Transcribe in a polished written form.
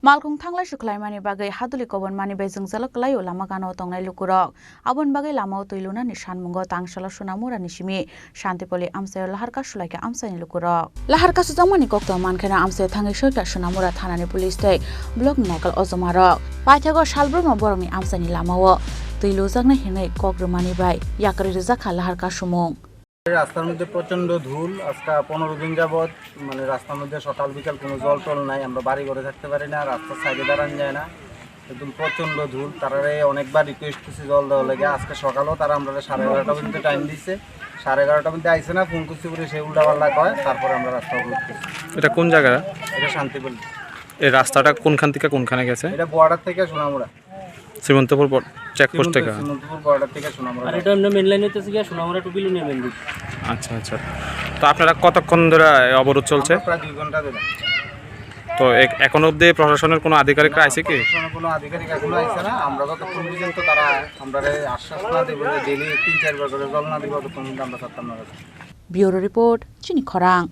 Malkung thanglai suklai mani bagai Haduli kobon mani bejeng jalak layo lama gano tongnai lukurok abon bagai Lamao tui Lunani Sanmungo Tangsalo Sonamura nisimi Santipali Amchaio Lahar Kasulaikha Amchaio lukurok Lahar kasujangmani kokto mankhena Amchaio thangai soika Sonamura thanani police tei blok nakal ojomarok paithago salbroma borokni Amchaio Lamao tui lujakna hinai kokrumani bai yakari rijaka Lahar kasumung রাস্তার মধ্যে প্রচন্ড ধুল আজকে 15 দিন যাবত মানে রাস্তার মধ্যে সকাল বিকাল কোনো জল টল নাই আমরা বাড়ি ঘরে থাকতে পারি না রাস্তার সাইডে দাঁড়ান যায় না একদম প্রচন্ড ধুল তারারে অনেকবার রিকোয়েস্ট করছি জল দেওয়া লাগে আজকে সকালেও তারা আমরা 11:30 পর্যন্ত টাইম দিয়েছে 11:30 পর্যন্ত আইছে না ফোন করছি পরে সে উল্টাপাল্টা কয় তারপর আমরা রাস্তা অবরোধ করছি। এটা কোন জায়গা? এটা শান্তিপল্লী। এই রাস্তাটা কোনখান থেকে কোনখানে গেছে? এটা বর্ডার থেকে সোনামুড়া শ্রীমন্তপুর চেকপোস্ট থেকে। শ্রীমন্তপুর বর্ডার থেকে সোনামুড়া। আর এটা মেন লাইন হইতেছে গিয়া Sonamura to Belonia main route. আচ্ছা আচ্ছা। তো আপনারা কতক্ষণ ধরে অবরোধ চলছে? প্রায় 2 ঘন্টা ধরে। তো এখন অবধি প্রশাসনের কোনো আধিকারিকরা আছে কি? প্রশাসনের কোনো আধিকারিক এখনো আইছে না আমরা যতক্ষণ পর্যন্ত তারা আমরারে আশ্বাস না দেবে যে ডেইলি 3-4 বার করে জল না দিব ততক্ষণ আমরা থাকতাম না। ব্যুরো রিপোর্ট চিনি খরাং।